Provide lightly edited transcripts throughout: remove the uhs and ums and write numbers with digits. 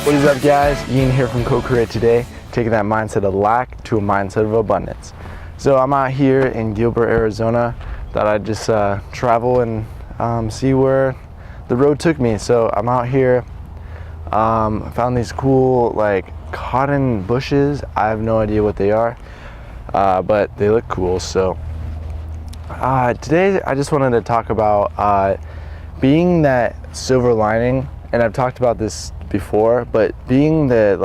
What is up, guys? Ian here from Co-Create Today, taking that mindset of lack to a mindset of abundance. So I'm out here in Gilbert, Arizona. Thought I'd just travel and see where the road took me. So I'm out here. I found these cool like cotton bushes. I have no idea what they are, but they look cool. So today I just wanted to talk about being that silver lining, and I've talked about this before, but being the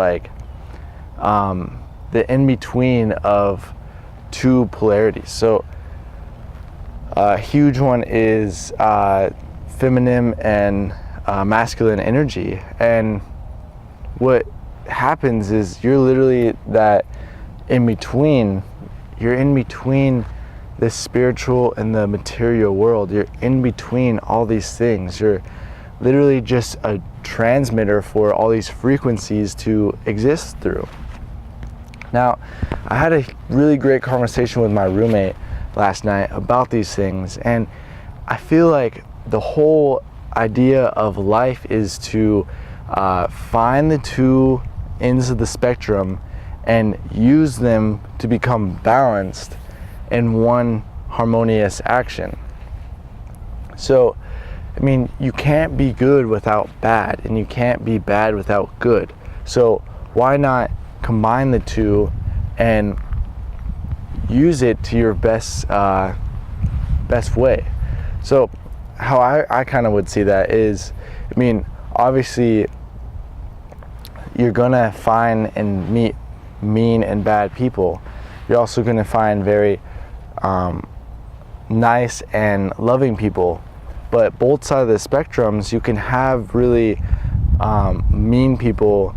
the in-between of two polarities. So a huge one is feminine and masculine energy, and what happens is you're literally that in between. You're in between the spiritual and the material world. You're in between all these things. You're literally just a transmitter for all these frequencies to exist through. Now, I had a really great conversation with my roommate last night about these things, and I feel like the whole idea of life is to find the two ends of the spectrum and use them to become balanced in one harmonious action. So, I mean, you can't be good without bad, and you can't be bad without good. So why not combine the two and use it to your best way? So how I kind of would see that is, I mean, obviously you're gonna find and meet mean and bad people. You're also gonna find very nice and loving people. But both sides of the spectrums, you can have really mean people,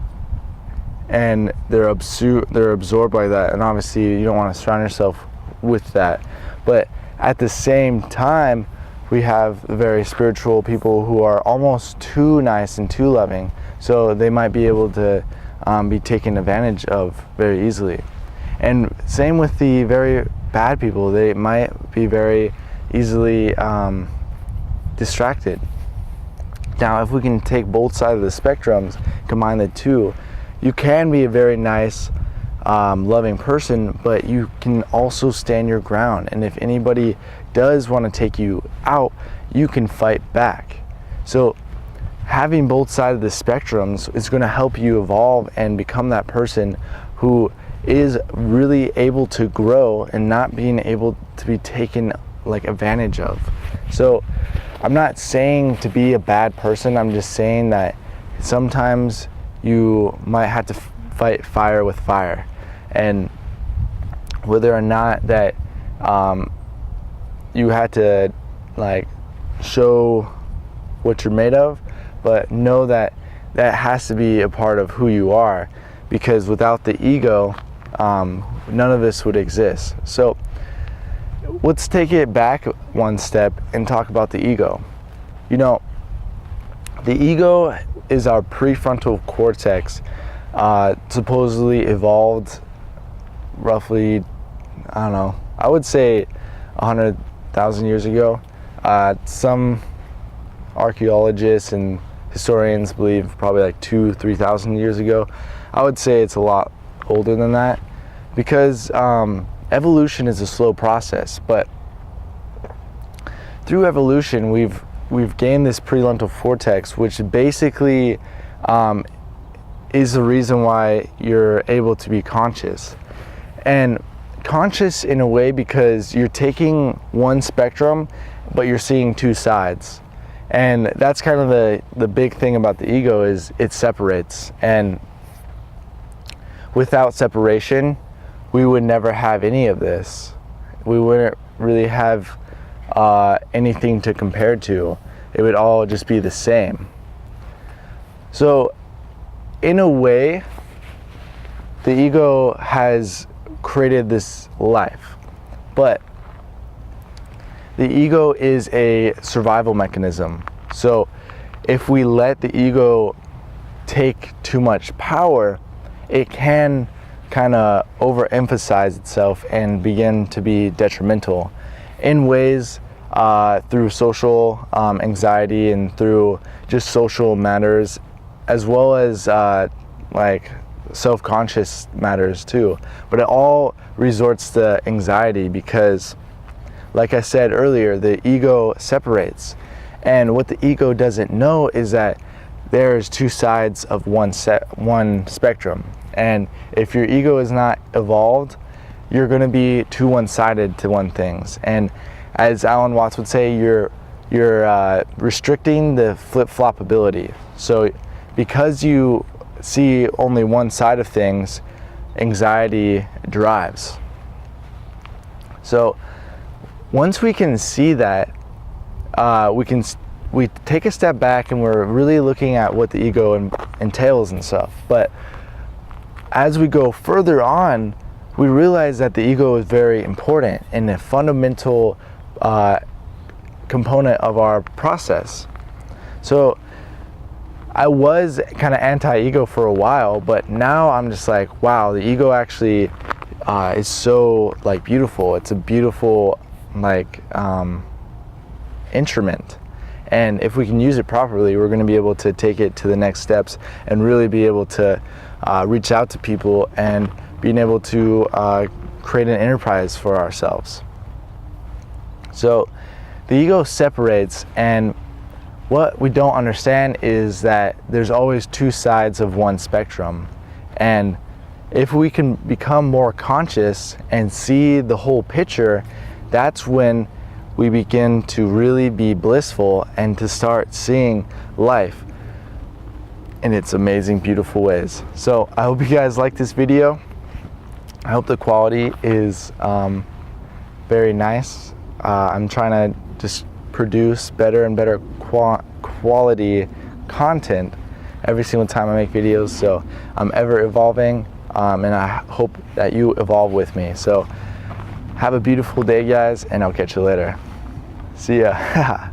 and they're absorbed by that, and obviously you don't want to surround yourself with that. But at the same time, we have very spiritual people who are almost too nice and too loving, so they might be able to be taken advantage of very easily. And same with the very bad people. They might be very easily distracted. Now, if we can take both sides of the spectrums, combine the two, you can be a very nice, loving person, but you can also stand your ground. And if anybody does want to take you out, you can fight back. So having both sides of the spectrums is going to help you evolve and become that person who is really able to grow and not being able to be taken like advantage of. So I'm not saying to be a bad person. I'm just saying that sometimes you might have to fight fire with fire, and whether or not that you had to like show what you're made of, but know that that has to be a part of who you are, because without the ego, none of this would exist. So let's take it back one step and talk about the ego. You know, the ego is our prefrontal cortex, supposedly evolved roughly, I don't know, I would say 100,000 years ago. Some archaeologists and historians believe probably like 2,000-3,000 years ago. I would say it's a lot older than that, because evolution is a slow process, but through evolution we've gained this prefrontal cortex, which basically is the reason why you're able to be conscious. And conscious in a way because you're taking one spectrum, but you're seeing two sides. And that's kind of the big thing about the ego, is it separates. And without separation, we would never have any of this. We wouldn't really have anything to compare to. It would all just be the same. So in a way, the ego has created this life, but the ego is a survival mechanism. So if we let the ego take too much power, it can kind of overemphasize itself and begin to be detrimental in ways through social anxiety and through just social matters as well as like self-conscious matters too. But it all resorts to anxiety because, like I said earlier, the ego separates. And what the ego doesn't know is that there's two sides of one spectrum. And if your ego is not evolved, you're going to be too one-sided to one things. And as Alan Watts would say, you're restricting the flip-flop ability. So because you see only one side of things, anxiety drives. So once we can see that, we take a step back and we're really looking at what the ego entails and stuff. But as we go further on, we realize that the ego is very important and a fundamental component of our process. So I was kind of anti-ego for a while, but now I'm just like, wow, the ego actually is so like beautiful. It's a beautiful like instrument. And if we can use it properly, we're going to be able to take it to the next steps and really be able to reach out to people and being able to create an enterprise for ourselves. So the ego separates, and what we don't understand is that there's always two sides of one spectrum. And if we can become more conscious and see the whole picture, that's when we begin to really be blissful and to start seeing life in its amazing, beautiful ways. So I hope you guys like this video. I hope the quality is very nice. I'm trying to just produce better and better quality content every single time I make videos. So I'm ever evolving, and I hope that you evolve with me. So have a beautiful day, guys, and I'll catch you later. See ya.